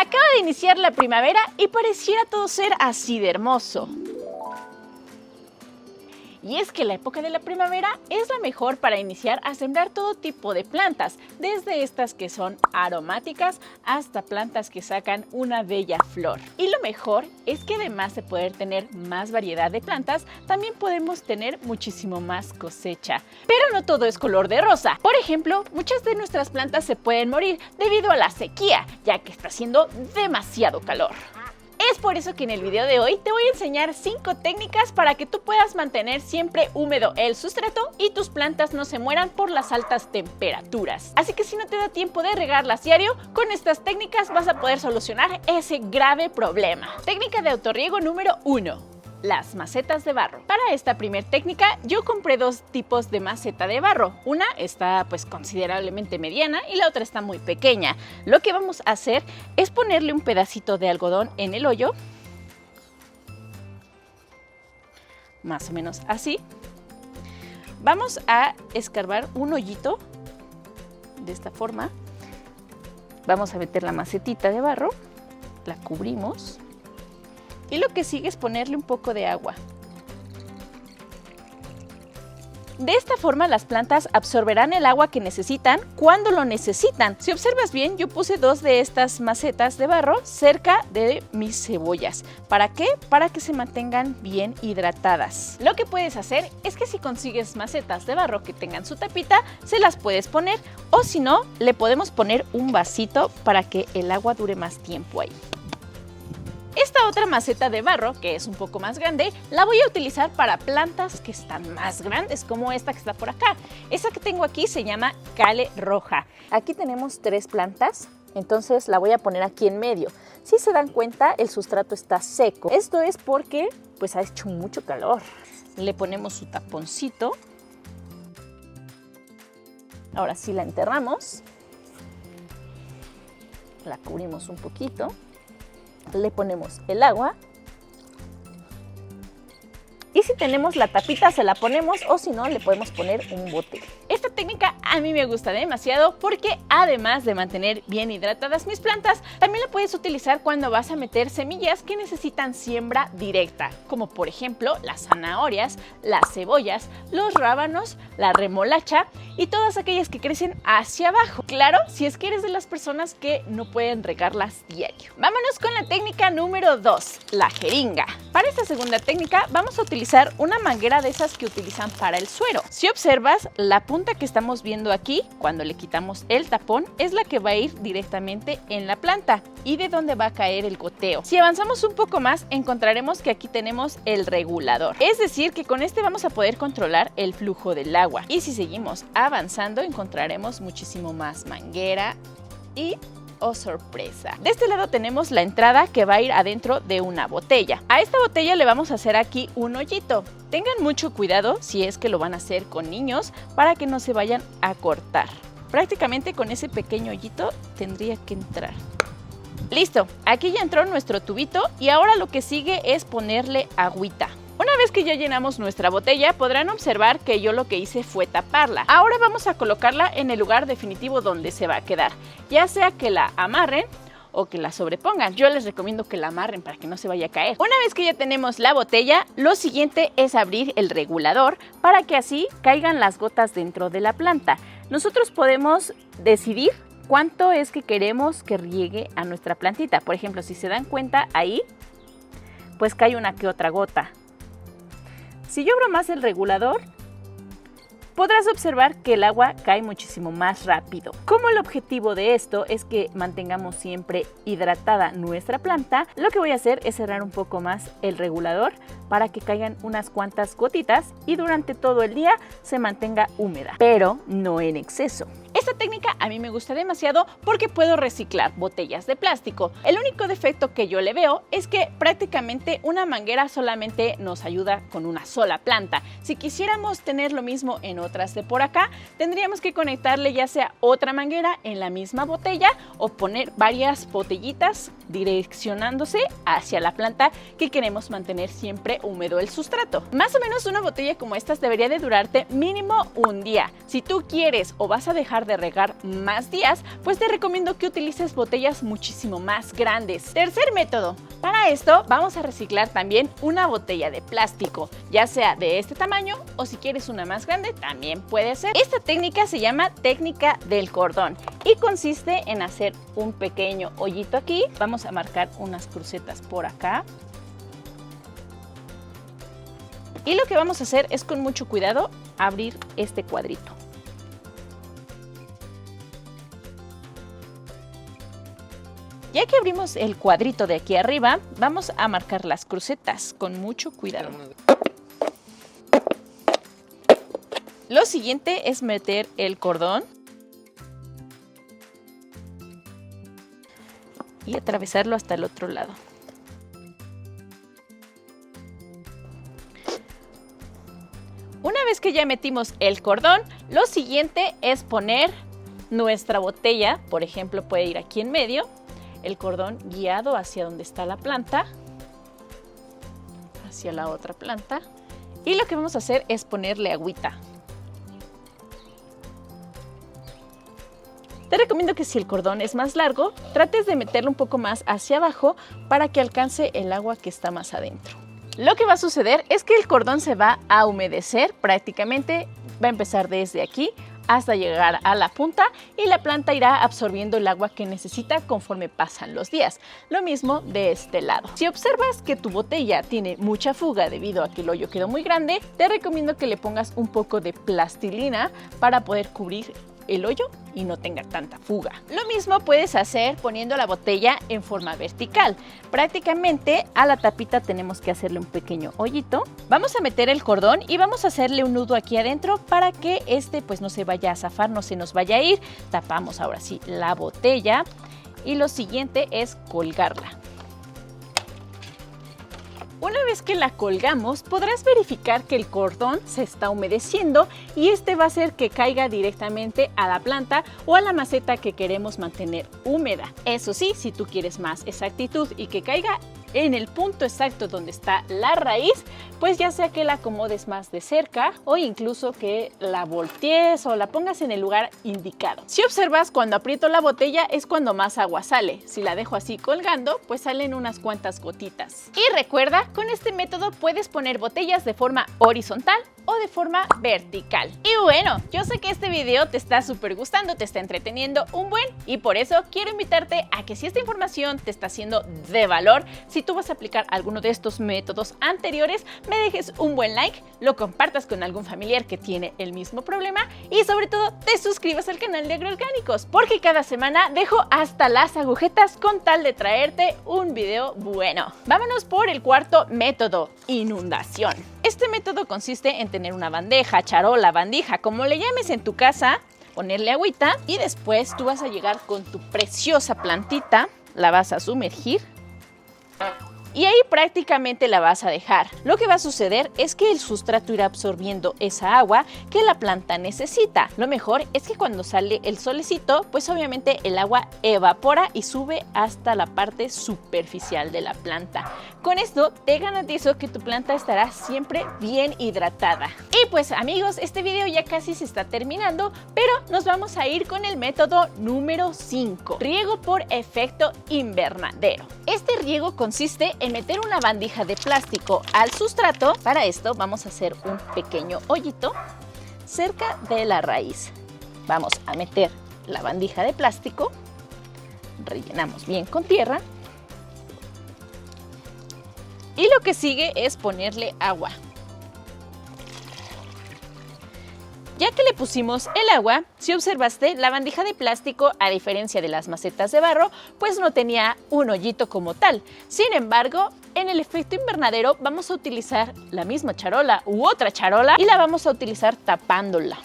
Acaba de iniciar la primavera y pareciera todo ser así de hermoso. Y es que la época de la primavera es la mejor para iniciar a sembrar todo tipo de plantas, desde estas que son aromáticas hasta plantas que sacan una bella flor. Y lo mejor es que además de poder tener más variedad de plantas, también podemos tener muchísimo más cosecha. Pero no todo es color de rosa. Por ejemplo, muchas de nuestras plantas se pueden morir debido a la sequía, ya que está haciendo demasiado calor. Es por eso que en el video de hoy te voy a enseñar 5 técnicas para que tú puedas mantener siempre húmedo el sustrato y tus plantas no se mueran por las altas temperaturas. Así que si no te da tiempo de regarlas diario, con estas técnicas vas a poder solucionar ese grave problema. Técnica de autorriego número 1. Las macetas de barro. Para esta primera técnica yo compré 2 tipos de maceta de barro. Una está pues considerablemente mediana y la otra está muy pequeña. Lo que vamos a hacer es ponerle un pedacito de algodón en el hoyo, más o menos así. Vamos a escarbar un hoyito de esta forma. Vamos a meter la macetita de barro, la cubrimos. Y lo que sigue es ponerle un poco de agua. De esta forma las plantas absorberán el agua que necesitan cuando lo necesitan. Si observas bien, yo puse 2 de estas macetas de barro cerca de mis cebollas. ¿Para qué? Para que se mantengan bien hidratadas. Lo que puedes hacer es que si consigues macetas de barro que tengan su tapita, se las puedes poner, o si no, le podemos poner un vasito para que el agua dure más tiempo ahí. Esta otra maceta de barro, que es un poco más grande, la voy a utilizar para plantas que están más grandes, como esta que está por acá. Esta que tengo aquí se llama Kale roja. Aquí tenemos 3 plantas, entonces la voy a poner aquí en medio. Si se dan cuenta, el sustrato está seco. Esto es porque pues ha hecho mucho calor. Le ponemos su taponcito. Ahora sí la enterramos. La cubrimos un poquito. Le ponemos el agua y si tenemos la tapita se la ponemos, o si no le podemos poner un bote. Esta técnica a mí me gusta demasiado porque además de mantener bien hidratadas mis plantas, también la puedes utilizar cuando vas a meter semillas que necesitan siembra directa, como por ejemplo las zanahorias, las cebollas, los rábanos, la remolacha y todas aquellas que crecen hacia abajo. Claro, si es que eres de las personas que no pueden regarlas diario. Vámonos con la técnica número 2, la jeringa. Para esta segunda técnica vamos a utilizar una manguera de esas que utilizan para el suero. Si observas, la punta que estamos viendo aquí, cuando le quitamos el tapón, es la que va a ir directamente en la planta y de donde va a caer el goteo. Si avanzamos un poco más, encontraremos que aquí tenemos el regulador. Es decir, que con este vamos a poder controlar el flujo del agua. Y si seguimos avanzando, encontraremos muchísimo más manguera y ¡oh, sorpresa! De este lado tenemos la entrada que va a ir adentro de una botella. A esta botella le vamos a hacer aquí un hoyito. Tengan mucho cuidado si es que lo van a hacer con niños para que no se vayan a cortar. Prácticamente con ese pequeño hoyito tendría que entrar. Listo, aquí ya entró nuestro tubito y ahora lo que sigue es ponerle agüita. Una vez que ya llenamos nuestra botella, podrán observar que yo lo que hice fue taparla. Ahora vamos a colocarla en el lugar definitivo donde se va a quedar, ya sea que la amarren o que la sobrepongan. Yo les recomiendo que la amarren para que no se vaya a caer. Una vez que ya tenemos la botella, lo siguiente es abrir el regulador para que así caigan las gotas dentro de la planta. Nosotros podemos decidir cuánto es que queremos que riegue a nuestra plantita. Por ejemplo, si se dan cuenta ahí, pues cae una que otra gota. Si yo abro más el regulador, podrás observar que el agua cae muchísimo más rápido. Como el objetivo de esto es que mantengamos siempre hidratada nuestra planta, lo que voy a hacer es cerrar un poco más el regulador para que caigan unas cuantas gotitas y durante todo el día se mantenga húmeda, pero no en exceso. Esta técnica a mí me gusta demasiado porque puedo reciclar botellas de plástico. El único defecto que yo le veo es que prácticamente una manguera solamente nos ayuda con una sola planta. Si quisiéramos tener lo mismo en otras de por acá, tendríamos que conectarle ya sea otra manguera en la misma botella o poner varias botellitas direccionándose hacia la planta que queremos mantener siempre húmedo el sustrato. Más o menos una botella como estas debería de durarte mínimo un día. Si tú quieres o vas a dejar de de regar más días, pues te recomiendo que utilices botellas muchísimo más grandes. Tercer método. Para esto vamos a reciclar también una botella de plástico, ya sea de este tamaño o si quieres una más grande también puede ser. Esta técnica se llama técnica del cordón y consiste en hacer un pequeño hoyito aquí. Vamos a marcar unas crucetas por acá. Y lo que vamos a hacer es con mucho cuidado abrir este cuadrito. Ya que abrimos el cuadrito de aquí arriba, vamos a marcar las crucetas con mucho cuidado. Lo siguiente es meter el cordón y atravesarlo hasta el otro lado. Una vez que ya metimos el cordón, lo siguiente es poner nuestra botella, por ejemplo puede ir aquí en medio, el cordón guiado hacia donde está la planta, hacia la otra planta, y lo que vamos a hacer es ponerle agüita. Te recomiendo que si el cordón es más largo, trates de meterlo un poco más hacia abajo para que alcance el agua que está más adentro. Lo que va a suceder es que el cordón se va a humedecer, prácticamente va a empezar desde aquí hasta llegar a la punta y la planta irá absorbiendo el agua que necesita conforme pasan los días. Lo mismo de este lado. Si observas que tu botella tiene mucha fuga debido a que el hoyo quedó muy grande, te recomiendo que le pongas un poco de plastilina para poder cubrir el hoyo y no tenga tanta fuga. Lo mismo puedes hacer poniendo la botella en forma vertical. Prácticamente a la tapita tenemos que hacerle un pequeño hoyito. Vamos a meter el cordón y vamos a hacerle un nudo aquí adentro para que este pues no se vaya a zafar, no se nos vaya a ir. Tapamos ahora sí la botella y lo siguiente es colgarla. Una vez que la colgamos, podrás verificar que el cordón se está humedeciendo y este va a hacer que caiga directamente a la planta o a la maceta que queremos mantener húmeda. Eso sí, si tú quieres más exactitud y que caiga en el punto exacto donde está la raíz, pues ya sea que la acomodes más de cerca o incluso que la voltees o la pongas en el lugar indicado. Si observas, cuando aprieto la botella es cuando más agua sale. Si la dejo así colgando, pues salen unas cuantas gotitas. Y recuerda, con este método puedes poner botellas de forma horizontal o de forma vertical. Y bueno, yo sé que este video te está súper gustando, te está entreteniendo un buen y por eso quiero invitarte a que si esta información te está siendo de valor, si tú vas a aplicar alguno de estos métodos anteriores, me dejes un buen like, lo compartas con algún familiar que tiene el mismo problema y sobre todo te suscribas al canal de Agroorgánicos, porque cada semana dejo hasta las agujetas con tal de traerte un video bueno. Vámonos por el cuarto método, inundación. Este método consiste en tener una bandeja, charola, bandija, como le llames en tu casa, ponerle agüita y después tú vas a llegar con tu preciosa plantita, la vas a sumergir y ahí prácticamente la vas a dejar. Lo que va a suceder es que el sustrato irá absorbiendo esa agua que la planta necesita. Lo mejor es que cuando sale el solecito, pues obviamente el agua evapora y sube hasta la parte superficial de la planta. Con esto te garantizo que tu planta estará siempre bien hidratada. Y pues amigos, este video ya casi se está terminando, pero nos vamos a ir con el método número 5, riego por efecto invernadero. Este riego consiste en meter una bandija de plástico al sustrato. Para esto vamos a hacer un pequeño hoyito cerca de la raíz. Vamos a meter la bandija de plástico, rellenamos bien con tierra y lo que sigue es ponerle agua. Ya que le pusimos el agua, si observaste, la bandija de plástico, a diferencia de las macetas de barro, pues no tenía un hoyito como tal. Sin embargo, en el efecto invernadero vamos a utilizar la misma charola u otra charola y la vamos a utilizar tapándola.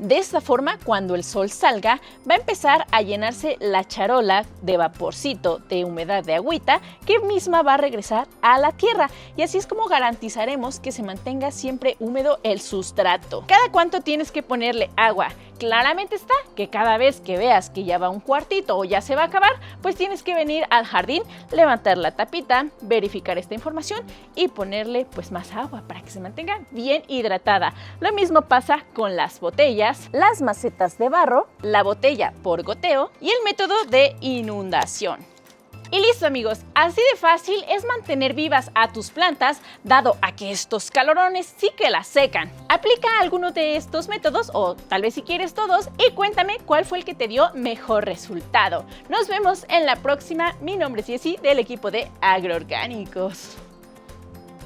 De esta forma, cuando el sol salga, va a empezar a llenarse la charola de vaporcito, de humedad, de agüita, que misma va a regresar a la tierra. Y así es como garantizaremos que se mantenga siempre húmedo el sustrato. ¿Cada cuánto tienes que ponerle agua? claramente está que cada vez que veas que ya va un cuartito o ya se va a acabar, pues tienes que venir al jardín, levantar la tapita, verificar esta información y ponerle pues más agua para que se mantenga bien hidratada. Lo mismo pasa con las botellas, las macetas de barro, la botella por goteo y el método de inundación. Y listo amigos, así de fácil es mantener vivas a tus plantas, dado a que estos calorones sí que las secan. Aplica alguno de estos métodos o tal vez si quieres todos y cuéntame cuál fue el que te dio mejor resultado. Nos vemos en la próxima. Mi nombre es Jessie del equipo de Agroorgánicos.